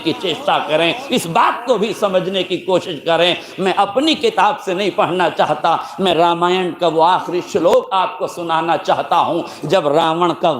کی چیشٹا کریں، اس بات کو بھی سمجھنے کی کوشش کریں۔ میں اپنی کتاب سے نہیں پڑھنا چاہتا، میں رامائن کا وہ آخری شلوک آپ کو سنانا چاہتا ہوں جب راون کا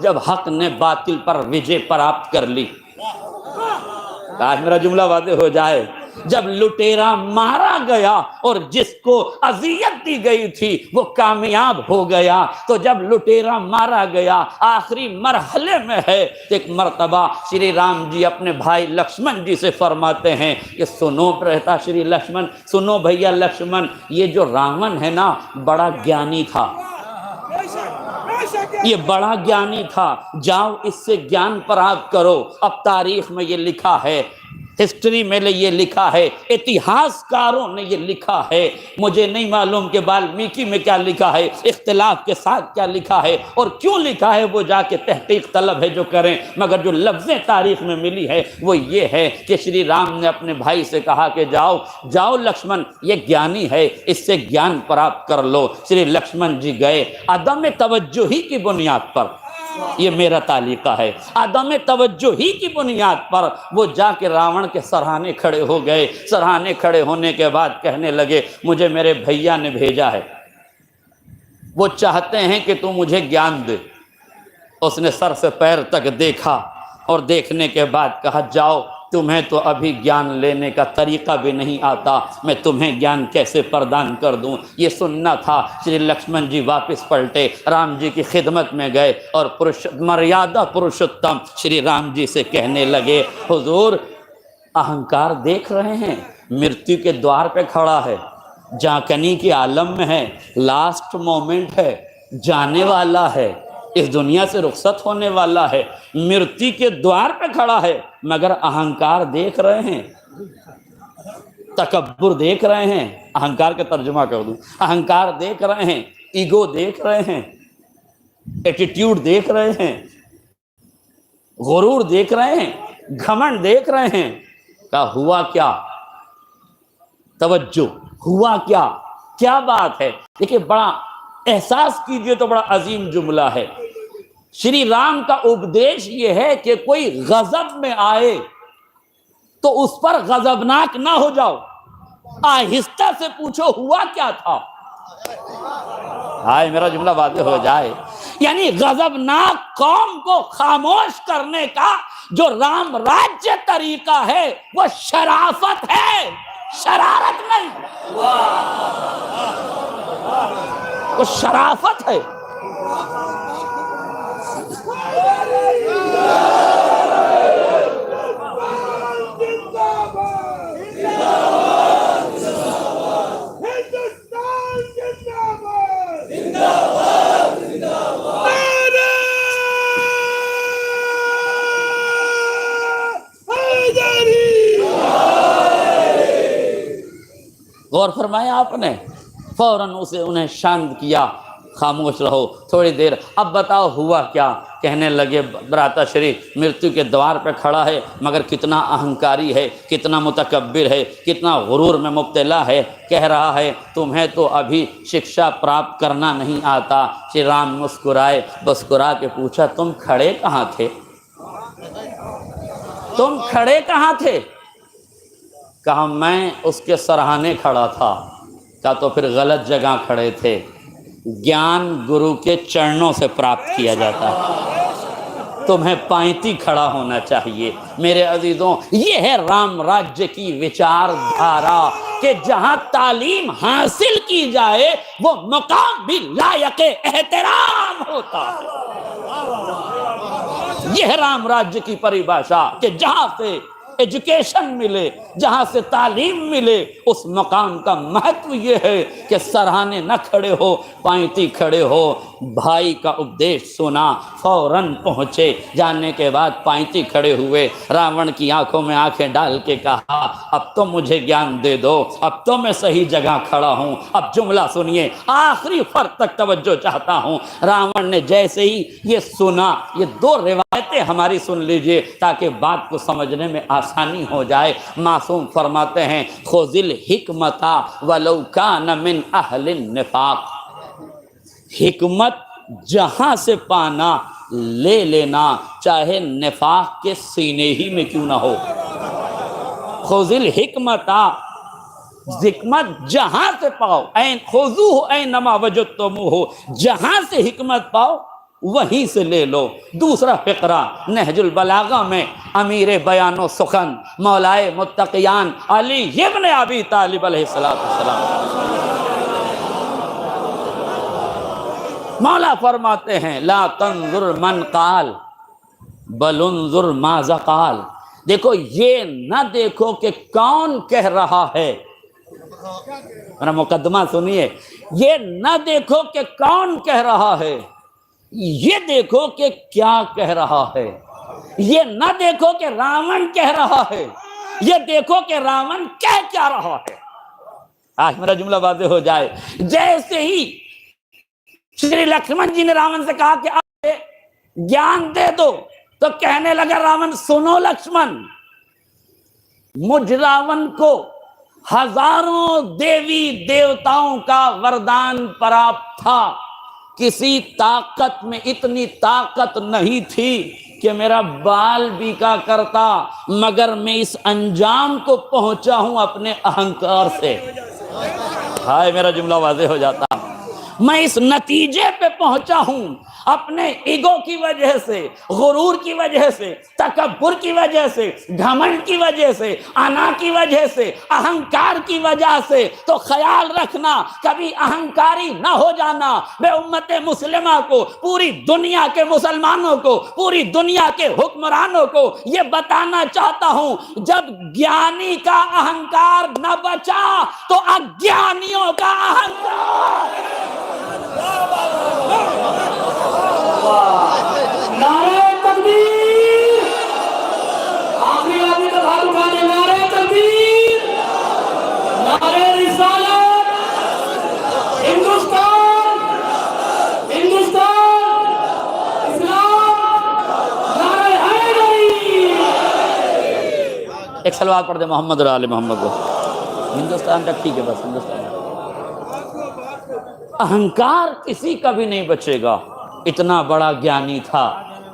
جب حق نے باطل پر وجے پراپت کر لی۔ آج میرا جملہ واضح ہو جائے، جب لٹیرا مارا گیا اور جس کو اذیت دی گئی تھی وہ کامیاب ہو گیا، تو جب لٹیرا مارا گیا آخری مرحلے میں ہے، ایک مرتبہ شری رام جی اپنے بھائی لکشمن جی سے فرماتے ہیں کہ سنو رہتا شری لکشمن، سنو بھیا لکشمن، یہ جو راون ہے نا بڑا گیانی تھا، یہ بڑا گیانی تھا، جاؤ اس سے گیان پراپت کرو۔ اب تاریخ میں یہ لکھا ہے، ہسٹری میں یہ لکھا ہے، اتہاس کاروں نے یہ لکھا ہے، مجھے نہیں معلوم کہ والمیکی میں کیا لکھا ہے، اختلاف کے ساتھ کیا لکھا ہے اور کیوں لکھا ہے، وہ جا کے تحقیق طلب ہے جو کریں، مگر جو لفظیں تاریخ میں ملی ہے وہ یہ ہے کہ شری رام نے اپنے بھائی سے کہا کہ جاؤ جاؤ لکشمن، یہ گیانی ہے، اس سے گیان پراپت کر لو۔ شری لکشمن جی گئے، عدم توجہی کی بنیاد پر، یہ میرا تعلیقہ ہے، عدم توجہ ہی کی بنیاد پر وہ جا کے راون کے سرہانے کھڑے ہو گئے۔ سرہانے کھڑے ہونے کے بعد کہنے لگے مجھے میرے بھیا نے بھیجا ہے، وہ چاہتے ہیں کہ تو مجھے گیان دے۔ اس نے سر سے پیر تک دیکھا اور دیکھنے کے بعد کہا جاؤ، تمہیں تو ابھی گیان لینے کا طریقہ بھی نہیں آتا، میں تمہیں گیان کیسے پردان کر دوں۔ یہ سننا تھا۔ شری لکشمن جی واپس پلٹے، رام جی کی خدمت میں گئے اور مریادہ پروشتم شری رام جی سے کہنے لگے حضور اہنکار دیکھ رہے ہیں، مرتیو کے دوار پہ کھڑا ہے، جانکنی کے عالم میں ہے، لاسٹ مومنٹ ہے، جانے والا ہے، اس دنیا سے رخصت ہونے والا ہے، مرتی کے دوار پہ کھڑا ہے، مگر اہنکار دیکھ رہے ہیں، تکبر دیکھ رہے ہیں۔ اہنکار کا ترجمہ کر دوں، اہنکار دیکھ رہے ہیں، ایگو دیکھ رہے ہیں، ایٹیٹیوڈ دیکھ رہے ہیں، غرور دیکھ رہے ہیں، گھمنڈ دیکھ رہے ہیں۔ کہا ہوا کیا؟ توجہ، ہوا کیا؟ کیا بات ہے؟ دیکھیں بڑا احساس کیجئے تو بڑا عظیم جملہ ہے۔ شری رام کا اپدیش یہ ہے کہ کوئی غضب میں آئے تو اس پر غضبناک نہ ہو جاؤ، آہستہ سے پوچھو ہوا کیا تھا۔ ہائے میرا جملہ واضح ہو جائے، یعنی غضبناک قوم کو خاموش کرنے کا جو رام راجیہ طریقہ ہے وہ شرافت ہے، شرارت نہیں، وہ شرافت ہے۔ غور فرمایا آپ نے، فوراً انہیں شانت کیا، خاموش رہو تھوڑی دیر، اب بتاؤ ہوا کیا؟ کہنے لگے براتا شری مرتیو کے دوار پہ کھڑا ہے، مگر کتنا اہنکاری ہے، کتنا متکبر ہے، کتنا غرور میں مبتلا ہے، کہہ رہا ہے تمہیں تو ابھی شکشا پراپت کرنا نہیں آتا۔ شری رام مسکرائے، مسکرا کے پوچھا تم کھڑے کہاں تھے؟ تم کھڑے کہاں تھے؟ کہا میں اس کے سرہانے کھڑا تھا۔ کہا تو پھر غلط جگہ کھڑے تھے، گیان گرو کے چرنوں سے پراپت کیا جاتا ہے، تمہیں پائنتی کھڑا ہونا چاہیے۔ میرے عزیزوں یہ ہے رام راجیہ کی وچار دھارا کہ جہاں تعلیم حاصل کی جائے وہ مقام بھی لائق احترام ہوتا ہے۔ یہ ہے رام راجیہ کی پریبھاشا کہ جہاں سے ایجوکیشن ملے، جہاں سے تعلیم ملے، اس مقام کا مہتو یہ ہے کہ سرہانے نہ کھڑے ہو، پائنتی کھڑے ہو۔ بھائی کا اپدیش سنا، فوراً پہنچے، جانے کے بعد پائنتی کھڑے ہوئے، راون کی آنکھوں میں آنکھیں ڈال کے کہا اب تو مجھے گیان دے دو، اب تو میں صحیح جگہ کھڑا ہوں۔ اب جملہ سنیے، آخری فرق تک توجہ چاہتا ہوں۔ راون نے جیسے ہی یہ سنا، یہ دو روایتیں ہماری سن لیجئے تاکہ بات کو سمجھنے میں آسانی ہو جائے۔ معصوم فرماتے ہیں خذ الحکمت ولو کان من اہل النفاق، حکمت جہاں سے پانا لے لینا، چاہے نفاق کے سینے ہی میں کیوں نہ ہو۔ خذ الحکمت، حکمت جہاں سے پاؤ، خذوہ اینما وجدتموہ، جہاں سے حکمت پاؤ وہیں سے لے لو۔ دوسرا فقرہ نہج البلاغہ میں امیر بیان و سخن مولائے متقیان علی ابن ابی طالب علیہ السلام، مولا فرماتے ہیں لا تنظر من قال بل انظر ماذا قال، دیکھو یہ نہ دیکھو کہ کون کہہ رہا ہے، میرا مقدمہ سنیے، یہ نہ دیکھو کہ کون کہہ رہا ہے، یہ دیکھو کہ کیا کہہ رہا ہے۔ یہ نہ دیکھو کہ راون کہہ رہا ہے، یہ دیکھو کہ راون کہہ کیا رہا ہے۔ آج میرا جملہ واضح ہو جائے، جیسے ہی شری لکشمن جی نے راون سے کہا کہ آپ گیان دے دو، تو کہنے لگا راون سنو لکشمن، مجھ راون کو ہزاروں دیوی دیوتاؤں کا وردان پراپت تھا، کسی طاقت میں اتنی طاقت نہیں تھی کہ میرا بال بیکا کرتا، مگر میں اس انجام کو پہنچا ہوں اپنے اہنکار سے۔ ہائے میرا جملہ واضح ہو جاتا، میں اس نتیجے پہ پہنچا ہوں اپنے ایگو کی وجہ سے، غرور کی وجہ سے، تکبر کی وجہ سے، گھمنڈ کی وجہ سے، انا کی وجہ سے، اہنکار کی وجہ سے۔ تو خیال رکھنا کبھی اہنکاری نہ ہو جانا۔ میں امت مسلمہ کو، پوری دنیا کے مسلمانوں کو، پوری دنیا کے حکمرانوں کو یہ بتانا چاہتا ہوں، جب گیانی کا اہنکار نہ بچا تو اگیانیوں کا اہنکار۔ نعرہ تکبیر، آخری آدمی کا ہاتھ اٹھانے، نعرہ تکبیر، نعرہ رسالت، ہندوستان، ہندوستان، اسلام، نعرہ حیدری۔ ایک سلوات پڑھ دے محمد اور آل محمد کو۔ ہندوستان تک ٹھیک ہے، بس ہندوستان۔ اہنکار کسی کا بھی نہیں بچے گا، اتنا بڑا گیانی تھا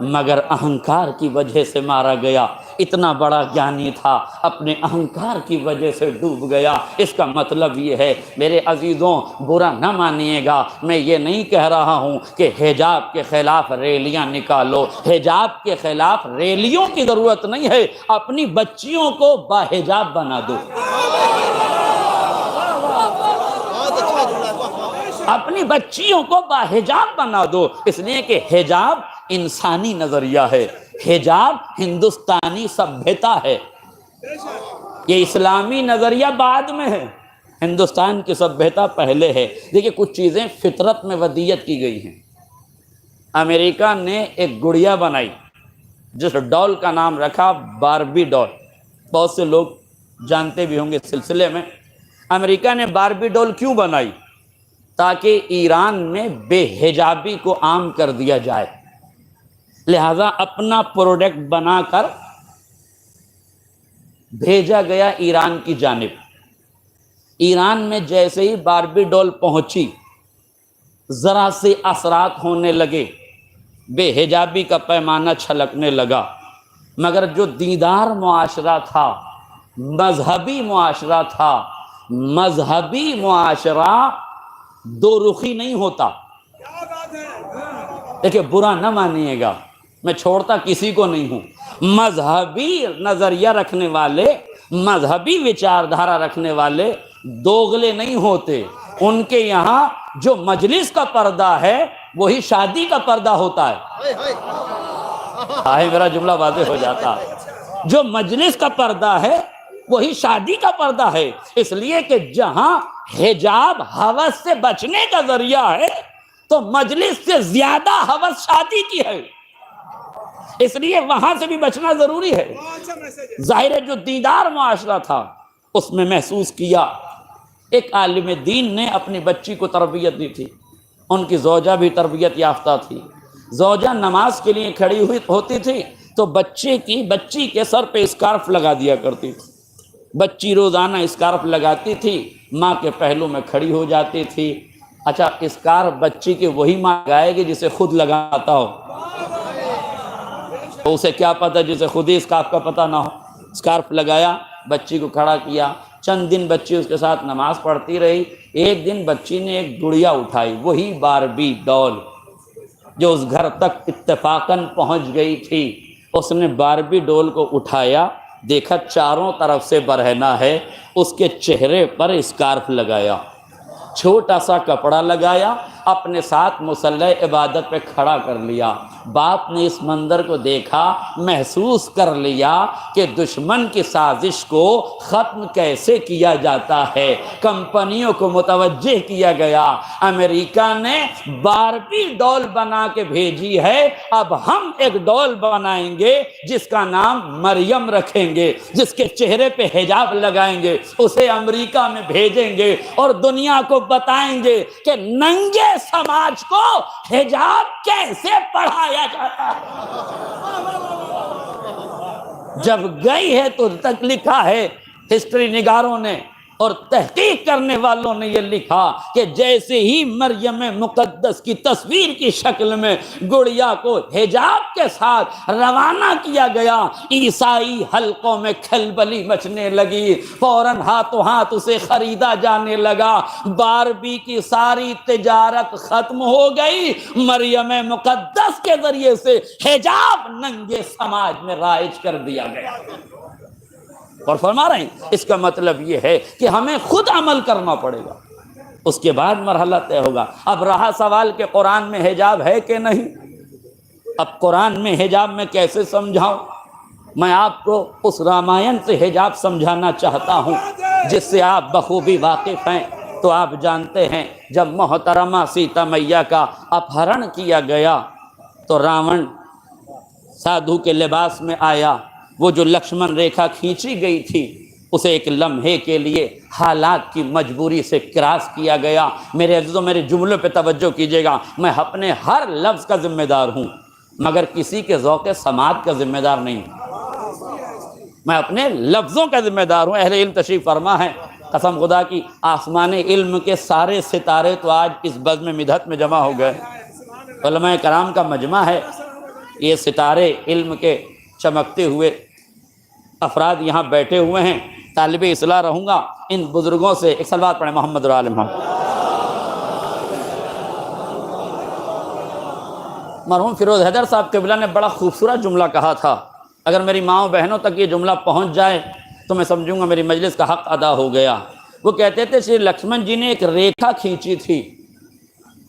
مگر اہنکار کی وجہ سے مارا گیا، اتنا بڑا گیانی تھا اپنے اہنکار کی وجہ سے ڈوب گیا۔ اس کا مطلب یہ ہے میرے عزیزوں، برا نہ مانیے گا، میں یہ نہیں کہہ رہا ہوں کہ حجاب کے خلاف ریلیاں نکالو، حجاب کے خلاف ریلیوں کی ضرورت نہیں ہے، اپنی بچیوں کو باحجاب بنا دو، اپنی بچیوں کو باحجاب بنا دو، اس لیے کہ حجاب انسانی نظریہ ہے، حجاب ہندوستانی سبھیتا ہے، یہ اسلامی نظریہ بعد میں ہے، ہندوستان کی سبھیتا پہلے ہے۔ دیکھیں کچھ چیزیں فطرت میں ودیت کی گئی ہیں۔ امریکہ نے ایک گڑیا بنائی جس ڈال کا نام رکھا باربی ڈال، بہت سے لوگ جانتے بھی ہوں گے اس سلسلے میں۔ امریکہ نے باربی ڈال کیوں بنائی؟ تاکہ ایران میں بے حجابی کو عام کر دیا جائے، لہذا اپنا پروڈکٹ بنا کر بھیجا گیا ایران کی جانب۔ ایران میں جیسے ہی باربی ڈول پہنچی، ذرا سے اثرات ہونے لگے، بے حجابی کا پیمانہ چھلکنے لگا، مگر جو دیندار معاشرہ تھا، مذہبی معاشرہ تھا، مذہبی معاشرہ دو رخی نہیں ہوتا۔ دیکھیں برا نہ مانیے گا، میں چھوڑتا کسی کو نہیں ہوں، مذہبی نظریہ رکھنے والے، مذہبی وچاردھارا رکھنے والے دوغلے نہیں ہوتے، ان کے یہاں جو مجلس کا پردہ ہے وہی شادی کا پردہ ہوتا ہے۔ آئے میرا جملہ واضح ہو جاتا، جو مجلس کا پردہ ہے وہی شادی کا پردہ ہے، اس لیے کہ جہاں حجاب ہوس سے بچنے کا ذریعہ ہے تو مجلس سے زیادہ ہوس شادی کی ہے، اس لیے وہاں سے بھی بچنا ضروری ہے۔ ظاہر ہے جو دیندار معاشرہ تھا اس میں محسوس کیا، ایک عالم دین نے اپنی بچی کو تربیت دی تھی، ان کی زوجہ بھی تربیت یافتہ تھی، زوجہ نماز کے لیے کھڑی ہوئی ہوتی تھی تو بچی کے سر پہ اسکارف لگا دیا کرتی تھی، بچی روزانہ اسکارف لگاتی تھی، ماں کے پہلو میں کھڑی ہو جاتی تھی۔ اچھا اسکارف بچی کی وہی ماں لگائے گی جسے خود لگاتا ہو؟ تو اسے کیا پتہ جسے خود ہی اسکارف کا پتہ نہ ہو. اسکارف لگایا، بچی کو کھڑا کیا، چند دن بچی اس کے ساتھ نماز پڑھتی رہی. ایک دن بچی نے ایک گڑیا اٹھائی، وہی باربی ڈال جو اس گھر تک اتفاقاً پہنچ گئی تھی. اس نے باربی ڈول کو اٹھایا، دیکھا چاروں طرف سے برہنہ ہے، اس کے چہرے پر اسکارف لگایا، چھوٹا سا کپڑا لگایا، اپنے ساتھ مصلی عبادت پہ کھڑا کر لیا. باپ نے اس منظر کو دیکھا، محسوس کر لیا کہ دشمن کی سازش کو ختم کیسے کیا جاتا ہے. کمپنیوں کو متوجہ کیا گیا، امریکہ نے باربی ڈول بنا کے بھیجی ہے، اب ہم ایک ڈول بنائیں گے جس کا نام مریم رکھیں گے، جس کے چہرے پہ حجاب لگائیں گے، اسے امریکہ میں بھیجیں گے اور دنیا کو بتائیں گے کہ ننگے سماج کو حجاب کیسے پڑھایا جاتا ہے. جب گئی ہے تو تک لکھا ہے ہسٹری نگاروں نے اور تحقیق کرنے والوں نے یہ لکھا کہ جیسے ہی مریم مقدس کی تصویر کی شکل میں گڑیا کو حجاب کے ساتھ روانہ کیا گیا، عیسائی حلقوں میں کھلبلی مچنے لگی، فوراً ہاتھوں ہاتھ اسے خریدا جانے لگا. باربی کی ساری تجارت ختم ہو گئی، مریم مقدس کے ذریعے سے حجاب ننگے سماج میں رائج کر دیا گیا. اور فرما رہے ہیں اس کا مطلب یہ ہے کہ ہمیں خود عمل کرنا پڑے گا، اس کے بعد مرحلہ طے ہوگا. اب رہا سوال کہ قرآن میں حجاب ہے کہ نہیں. اب قرآن میں حجاب میں کیسے سمجھاؤں؟ میں آپ کو اس رامائن سے حجاب سمجھانا چاہتا ہوں جس سے آپ بخوبی واقف ہیں. تو آپ جانتے ہیں جب محترمہ سیتا میاں کا اپہرن کیا گیا تو راون سادھو کے لباس میں آیا. وہ جو لکشمن ریکھا کھینچی گئی تھی اسے ایک لمحے کے لیے حالات کی مجبوری سے کراس کیا گیا. میرے عزیزوں، میرے جملوں پہ توجہ کیجیے گا. میں اپنے ہر لفظ کا ذمہ دار ہوں مگر کسی کے ذوق سماعت کا ذمہ دار نہیں ہوں. میں اپنے لفظوں کا ذمہ دار ہوں. اہل علم تشریف فرما ہے، قسم خدا کی آسمان علم کے سارے ستارے تو آج اس بزم مدحت میں جمع ہو گئے. علماء کرام کا مجمع ہے. یہ ستارے علم کے چمکتے ہوئے افراد یہاں بیٹھے ہوئے ہیں. طالب اصلاح رہوں گا، ان بزرگوں سے ایک صلوات پڑھیں محمد و آل محمد. مرحوم فیروز حیدر صاحب قبلہ نے بڑا خوبصورت جملہ کہا تھا. اگر میری ماؤں بہنوں تک یہ جملہ پہنچ جائے تو میں سمجھوں گا میری مجلس کا حق ادا ہو گیا. وہ کہتے تھے شری لکشمن جی نے ایک ریکھا کھینچی تھی،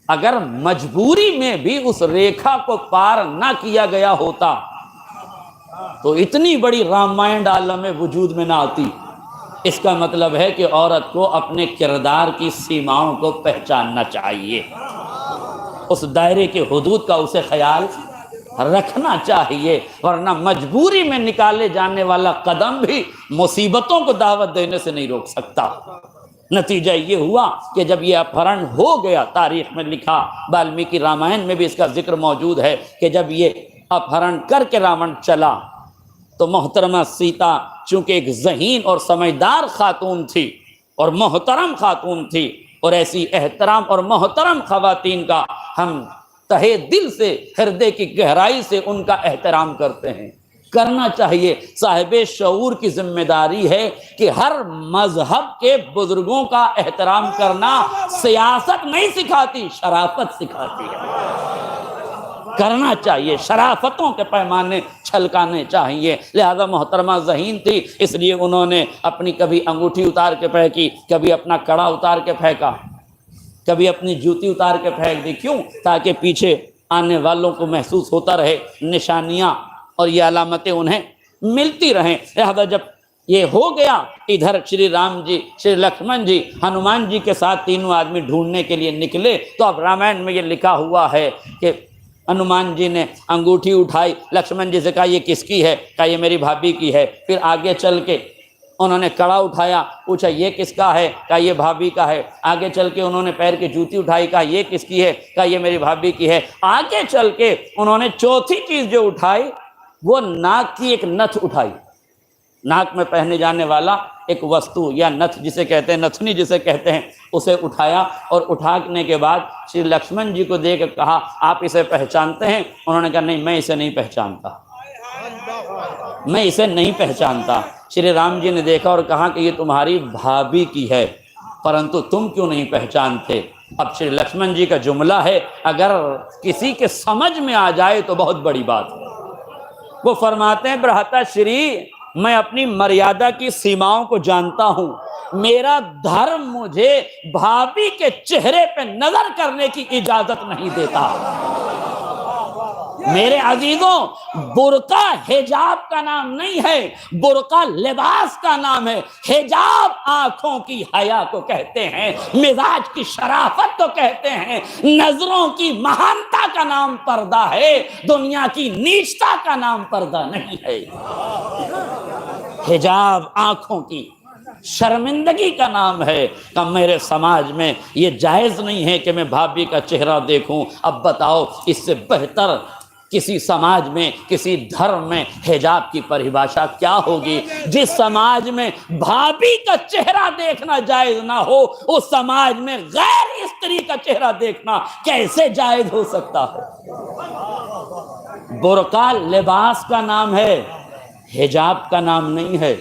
اگر مجبوری میں بھی اس ریکھا کو پار نہ کیا گیا ہوتا تو اتنی بڑی رامائن عالم وجود میں نہ آتی. اس کا مطلب ہے کہ عورت کو اپنے کردار کی سیماؤں کو پہچاننا چاہیے، اس دائرے کے حدود کا اسے خیال رکھنا چاہیے، ورنہ مجبوری میں نکالے جانے والا قدم بھی مصیبتوں کو دعوت دینے سے نہیں روک سکتا. نتیجہ یہ ہوا کہ جب یہ اپہرن ہو گیا، تاریخ میں لکھا، والمیکی رامائن میں بھی اس کا ذکر موجود ہے کہ جب یہ اپہرن کر کے راون چلا تو محترمہ سیتا چونکہ ایک ذہین اور سمجھدار خاتون تھی اور محترم خاتون تھی، اور ایسی احترام اور محترم خواتین کا ہم تہے دل سے، ہردے کی گہرائی سے ان کا احترام کرتے ہیں، کرنا چاہیے. صاحب شعور کی ذمہ داری ہے کہ ہر مذہب کے بزرگوں کا احترام کرنا سیاست نہیں سکھاتی، شرافت سکھاتی ہے. کرنا چاہیے، شرافتوں کے پیمانے چھلکانے چاہیے. لہذا محترمہ ذہین تھی، اس لیے انہوں نے اپنی کبھی انگوٹھی اتار کے پھینکی، کبھی اپنا کڑا اتار کے پھینکا، کبھی اپنی جوتی اتار کے پھینک دی. کیوں؟ تاکہ پیچھے آنے والوں کو محسوس ہوتا رہے، نشانیاں اور یہ علامتیں انہیں ملتی رہیں. لہذا جب یہ ہو گیا، ادھر شری رام جی، شری لکشمن جی، ہنومان جی کے ساتھ تینوں آدمی ڈھونڈنے کے لیے نکلے. تو اب رامائن میں یہ لکھا ہوا ہے کہ ہنومان جی نے انگوٹھی اٹھائی، لکشمن جی سے کہا یہ کس کی ہے؟ کہا یہ میری بھابھی کی ہے. پھر آگے چل کے انہوں نے کڑا اٹھایا، پوچھا یہ کس کا ہے؟ کہا یہ بھابھی کا ہے. آگے چل کے انہوں نے پیر کی جوتی اٹھائی، کہا یہ کس کی ہے؟ کہا یہ میری بھابھی کی ہے. آگے چل کے انہوں نے چوتھی چیز جو اٹھائی وہ ناک کی ایک نتھ اٹھائی. ناک میں پہنے جانے والا ایک وستو یا نتھ جسے کہتے ہیں، نتھنی جسے کہتے ہیں، اسے اٹھایا. اور اٹھانے کے بعد شری لکشمن جی کو دیکھ کے کہا آپ اسے پہچانتے ہیں؟ انہوں نے کہا نہیں، میں اسے نہیں پہچانتا. میں اسے نہیں پہچانتا۔ شری رام جی نے دیکھا اور کہا کہ یہ تمہاری بھابھی کی ہے، پرنتو تم کیوں نہیں پہچانتے؟ اب شری لکشمن جی کا جملہ ہے، اگر کسی کے سمجھ میں آ جائے تو بہت بڑی بات ہے۔ وہ فرماتے ہیں برہتا شری، میں اپنی مریادہ کی سیماؤں کو جانتا ہوں، میرا دھرم مجھے بھابھی کے چہرے پہ نظر کرنے کی اجازت نہیں دیتا۔ میرے عزیزوں، برقع حجاب کا نام نہیں ہے، برقع لباس کا نام ہے۔ حجاب آنکھوں کی حیا کو کہتے ہیں، مزاج کی شرافت کو کہتے ہیں، نظروں کی مہانتا کا نام پردہ ہے، دنیا کی نیچتا کا نام پردہ نہیں ہے۔ حجاب آنکھوں کی شرمندگی کا نام ہے کہ میرے سماج میں یہ جائز نہیں ہے کہ میں بھابھی کا چہرہ دیکھوں۔ اب بتاؤ اس سے بہتر کسی سماج میں، کسی دھرم میں حجاب کی پریبھاشا کیا ہوگی؟ جس سماج میں بھابھی کا چہرہ دیکھنا جائز نہ ہو، اس سماج میں غیر استری کا چہرہ دیکھنا کیسے جائز ہو سکتا ہے؟ برقع لباس کا نام ہے، حجاب کا نام نہیں ہے۔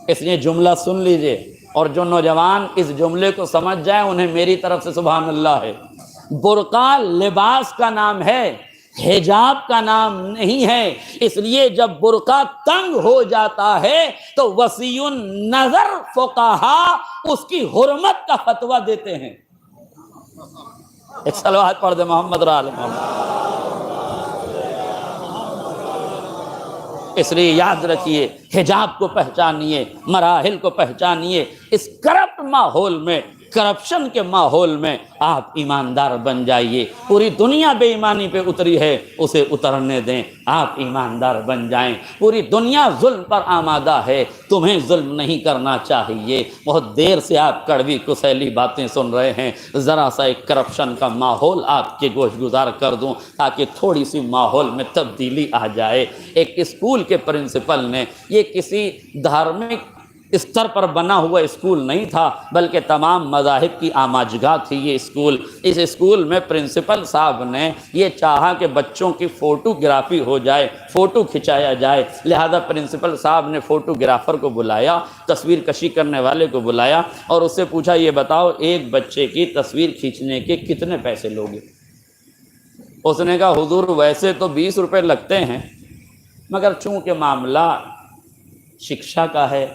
اس لیے جملہ سن لیجئے، اور جو نوجوان اس جملے کو سمجھ جائیں انہیں میری طرف سے سبحان اللہ ہے۔ برقع لباس کا نام ہے، حجاب کا نام نہیں ہے۔ اس لیے جب برقع تنگ ہو جاتا ہے تو وسیع النظر فقہا اس کی حرمت کا فتویٰ دیتے ہیں۔ ایک صلوات پڑھ دے محمد را آل محمد۔ اس لیے یاد رکھیے، حجاب کو پہچانیے، مراحل کو پہچانیے۔ اس کرپٹ ماحول میں، کرپشن کے ماحول میں آپ ایماندار بن جائیے۔ پوری دنیا بے ایمانی پہ اتری ہے، اسے اترنے دیں، آپ ایماندار بن جائیں۔ پوری دنیا ظلم پر آمادہ ہے، تمہیں ظلم نہیں کرنا چاہیے۔ بہت دیر سے آپ کڑوی کسیلی باتیں سن رہے ہیں، ذرا سا ایک کرپشن کا ماحول آپ کے گوش گزار کر دوں تاکہ تھوڑی سی ماحول میں تبدیلی آ جائے۔ ایک اسکول کے پرنسپل نے، یہ کسی دھارمک استر پر بنا ہوا اسکول نہیں تھا بلکہ تمام مذاہب کی آماجگاہ تھی یہ اسکول۔ اس اسکول میں پرنسپل صاحب نے یہ چاہا کہ بچوں کی فوٹوگرافی ہو جائے، فوٹو کھنچایا جائے، لہذا پرنسپل صاحب نے فوٹوگرافر کو بلایا، تصویر کشی کرنے والے کو بلایا اور اس سے پوچھا یہ بتاؤ ایک بچے کی تصویر کھینچنے کے کتنے پیسے لوگے؟ اس نے کہا حضور ویسے تو 20 روپے لگتے ہیں، مگر چونکہ معاملہ شکشا کا ہے،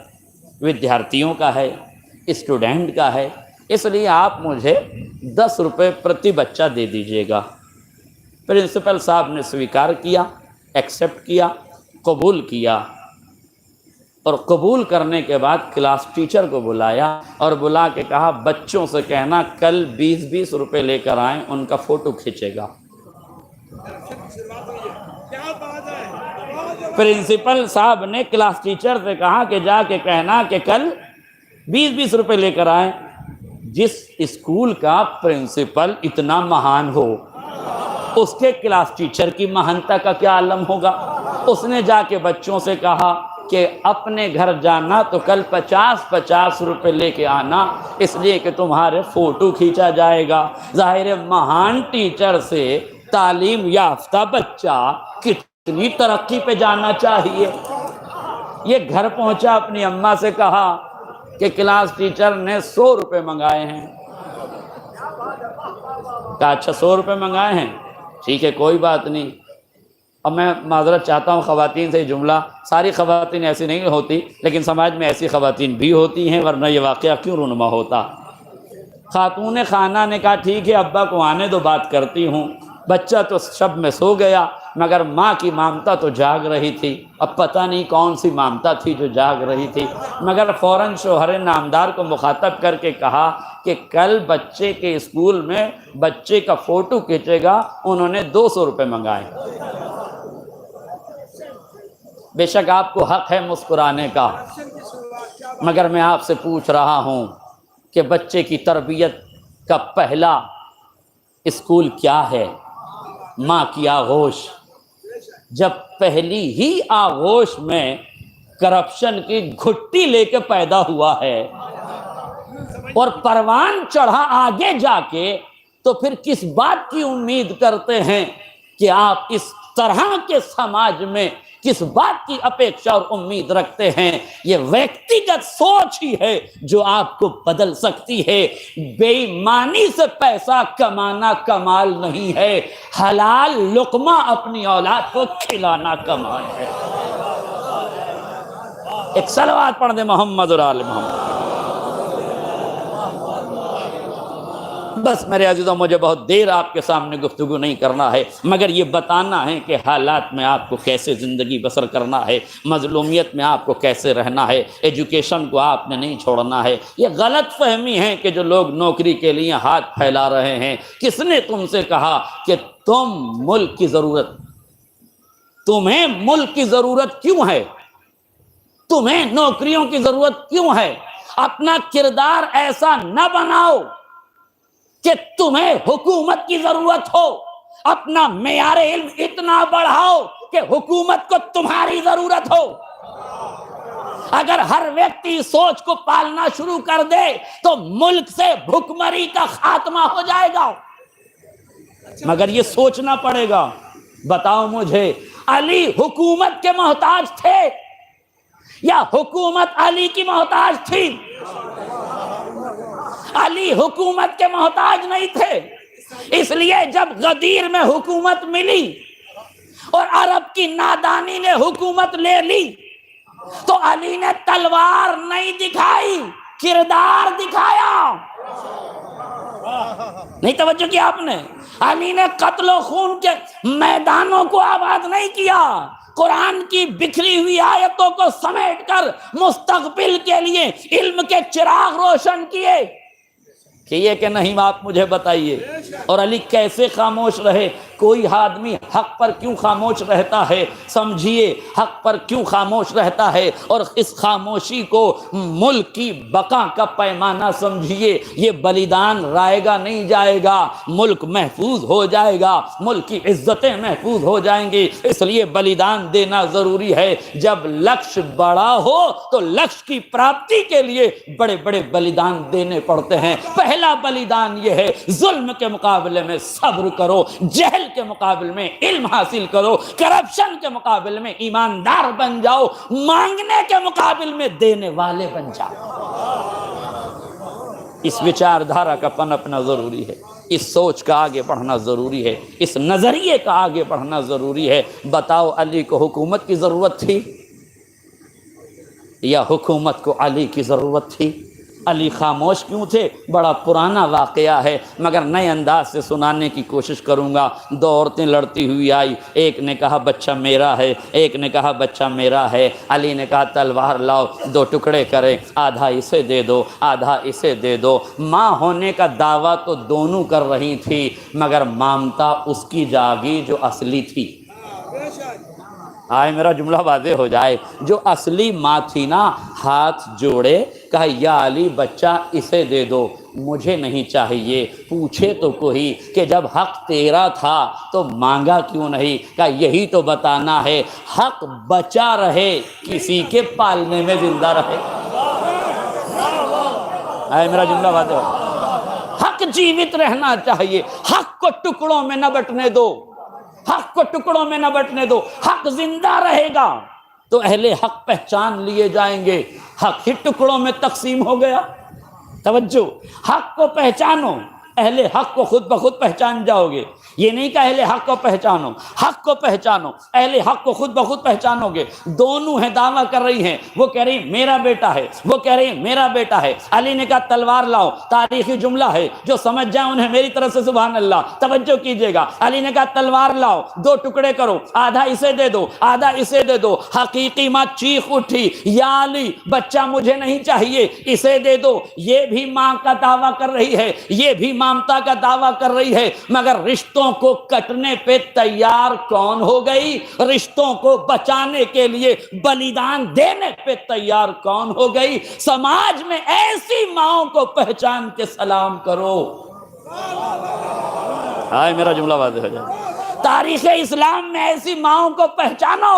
ودیارتھیوں کا ہے، اسٹوڈنٹ کا ہے، اس لیے آپ مجھے 10 روپے پرتی بچہ دے دیجیے گا۔ پرنسپل صاحب نے سویکار کیا، ایکسیپٹ کیا، قبول کیا، اور قبول کرنے کے بعد کلاس ٹیچر کو بلایا اور بلا کے کہا بچوں سے کہنا کل 20 روپے لے کر آئیں، ان کا فوٹو کھینچے گا۔ پرنسپل صاحب نے کلاس ٹیچر سے کہا کہ جا کے کہنا کہ کل 20 روپے لے کر آئیں۔ جس اسکول کا پرنسپل اتنا مہان ہو، اس کے کلاس ٹیچر کی مہانتا کا کیا عالم ہوگا؟ اس نے جا کے بچوں سے کہا کہ اپنے گھر جانا تو کل 50 روپے لے کے آنا، اس لیے کہ تمہارے فوٹو کھینچا جائے گا۔ ظاہر مہان ٹیچر سے تعلیم یافتہ بچہ کتنی ترقی پہ جانا چاہیے۔ یہ گھر پہنچا، اپنی اماں سے کہا کہ کلاس ٹیچر نے 100 روپے منگائے ہیں۔ کہا اچھا 100 روپے منگائے ہیں، ٹھیک ہے کوئی بات نہیں۔ اب میں معذرت چاہتا ہوں خواتین سے، جملہ ساری خواتین ایسی نہیں ہوتی لیکن سماج میں ایسی خواتین بھی ہوتی ہیں، ورنہ یہ واقعہ کیوں رونما ہوتا۔ خاتون خانہ نے کہا ٹھیک ہے ابا کو آنے دو، بات کرتی ہوں۔ بچہ تو شب میں سو گیا مگر ماں کی مامتا تو جاگ رہی تھی۔ اب پتہ نہیں کون سی مامتا تھی جو جاگ رہی تھی، مگر فوراً شوہر نامدار کو مخاطب کر کے کہا کہ کل بچے کے اسکول میں بچے کا فوٹو کھینچے گا، انہوں نے 200 روپے منگائے۔ بے شک آپ کو حق ہے مسکرانے کا، مگر میں آپ سے پوچھ رہا ہوں کہ بچے کی تربیت کا پہلا اسکول کیا ہے؟ ماں کی آغوش۔ جب پہلی ہی آغوش میں کرپشن کی گھٹی لے کے پیدا ہوا ہے اور پروان چڑھا آگے جا کے، تو پھر کس بات کی امید کرتے ہیں کہ آپ اس طرح کے سماج میں کس بات کی اپیکشا اور امید رکھتے ہیں؟ یہ ویکتیگت سوچ ہی ہے جو آپ کو بدل سکتی ہے۔ بے ایمانی سے پیسہ کمانا کمال نہیں ہے، حلال لقمہ اپنی اولاد کو کھلانا کمال ہے۔ ایک صلوات پڑھ دیں محمد اور آل محمد۔ بس میرے عزیزوں، مجھے بہت دیر آپ کے سامنے گفتگو نہیں کرنا ہے، مگر یہ بتانا ہے کہ حالات میں آپ کو کیسے زندگی بسر کرنا ہے، مظلومیت میں آپ کو کیسے رہنا ہے، ایجوکیشن کو آپ نے نہیں چھوڑنا ہے۔ یہ غلط فہمی ہے کہ جو لوگ نوکری کے لیے ہاتھ پھیلا رہے ہیں، کس نے تم سے کہا کہ تمہیں ملک کی ضرورت کیوں ہے؟ تمہیں نوکریوں کی ضرورت کیوں ہے؟ اپنا کردار ایسا نہ بناؤ کہ تمہیں حکومت کی ضرورت ہو، اپنا معیار علم اتنا بڑھاؤ کہ حکومت کو تمہاری ضرورت ہو۔ اگر ہر ویکتی سوچ کو پالنا شروع کر دے تو ملک سے بھکمری کا خاتمہ ہو جائے گا، مگر یہ سوچنا پڑے گا۔ بتاؤ مجھے، علی حکومت کے محتاج تھے یا حکومت علی کی محتاج تھی؟ علی حکومت کے محتاج نہیں تھے، اس لیے جب غدیر میں حکومت ملی اور عرب کی نادانی نے حکومت لے لی تو علی نے تلوار نہیں دکھائی، کردار دکھایا۔ نہیں توجہ کیا آپ نے؟ علی نے قتل و خون کے میدانوں کو آباد نہیں کیا، قرآن کی بکھری ہوئی آیتوں کو سمیٹ کر مستقبل کے لیے علم کے چراغ روشن کیے۔ کہ نہیں آپ مجھے بتائیے، اور علی کیسے خاموش رہے؟ کوئی آدمی حق پر کیوں خاموش رہتا ہے؟ سمجھیے حق پر کیوں خاموش رہتا ہے، اور اس خاموشی کو ملک کی بقا کا پیمانہ سمجھیے۔ یہ بلیدان رائے گا نہیں جائے گا، ملک محفوظ ہو جائے گا، ملک کی عزتیں محفوظ ہو جائیں گی، اس لیے بلیدان دینا ضروری ہے۔ جب لکش بڑا ہو تو لکش کی پراپتی کے لیے بڑے بڑے بلیدان دینے پڑتے ہیں۔ پہلا بلیدان یہ ہے، ظلم کے مقابلے میں صبر کرو، جہل کے مقابلے میں علم حاصل کرو، کرپشن کے مقابلے میں ایماندار بن جاؤ، مانگنے کے مقابلے میں دینے والے بن جاؤ۔ اس وچار دھارا کا پنپنا ضروری ہے، اس سوچ کا آگے بڑھنا ضروری ہے، اس نظریے کا آگے بڑھنا ضروری ہے۔ بتاؤ علی کو حکومت کی ضرورت تھی یا حکومت کو علی کی ضرورت تھی؟ علی خاموش کیوں تھے؟ بڑا پرانا واقعہ ہے، مگر نئے انداز سے سنانے کی کوشش کروں گا۔ دو عورتیں لڑتی ہوئی آئی، ایک نے کہا بچہ میرا ہے، ایک نے کہا بچہ میرا ہے۔ علی نے کہا تلوار لاؤ، دو ٹکڑے کریں، آدھا اسے دے دو، آدھا اسے دے دو۔ ماں ہونے کا دعویٰ تو دونوں کر رہی تھی، مگر مامتا اس کی جاگی جو اصلی تھی۔ آئے میرا جملہ واضح ہو جائے، جو اصلی ماں تھی نا، ہاتھ جوڑے، کہا یا علی بچہ اسے دے دو، مجھے نہیں چاہیے۔ پوچھے تو کوئی کہ جب حق تیرا تھا تو مانگا کیوں نہیں؟ کہا یہی تو بتانا ہے، حق بچا رہے کسی کے پالنے میں زندہ رہے۔ آئے میرا جملہ واضح ہو، حق جیوت رہنا چاہیے، حق کو ٹکڑوں میں نہ بٹنے دو، حق کو ٹکڑوں میں نہ بٹنے دو، حق زندہ رہے گا تو اہل حق پہچان لیے جائیں گے۔ حق ہی ٹکڑوں میں تقسیم ہو گیا۔ توجہ، حق کو پہچانو، اہل حق کو خود بخود پہچان جاؤ گے۔ یہ نہیں کہ اہل حق کو پہچانو، حق کو پہچانو، اہل حق کو خود بخود پہچانو گے۔ دونوں ہیں دعویٰ کر رہی ہیں، وہ کہہ رہی میرا بیٹا ہے، وہ کہہ رہی میرا بیٹا ہے۔ علی نے کہا تلوار لاؤ، تاریخی جملہ ہے، جو سمجھ جائیں انہیں میری طرف سے سبحان اللہ توجہ کیجئے گا۔ علی نے کہا تلوار لاؤ، دو ٹکڑے کرو، آدھا اسے دے دو، آدھا اسے دے دو۔ حقیقی ماں چیخ اٹھی، یا علی بچہ مجھے نہیں چاہیے، اسے دے دو۔ یہ بھی ماں کا دعویٰ کر رہی ہے، یہ بھی مامتا کا دعویٰ کر رہی ہے، مگر رشتوں کو کٹنے پہ تیار کون ہو گئی؟ رشتوں کو بچانے کے لیے بلیدان دینے پہ تیار کون ہو گئی؟ سماج میں ایسی ماؤں کو پہچان کے سلام کرو۔ آئے میرا جملہ واضح ہو جائے، تاریخ اسلام میں ایسی ماؤں کو پہچانو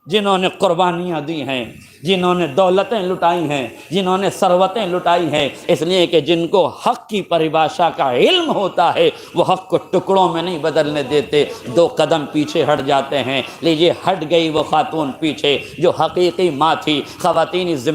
جنہوں نے قربانیاں دی ہیں، جنہوں نے دولتیں لٹائی ہیں، جنہوں نے ثروتیں لٹائی ہیں، اس لیے کہ جن کو حق کی پریبھاشا کا علم ہوتا ہے وہ حق کو ٹکڑوں میں نہیں بدلنے دیتے، 2 قدم پیچھے ہٹ جاتے ہیں۔ لیجیے ہٹ گئی وہ خاتون پیچھے جو حقیقی ماں تھی۔ خواتین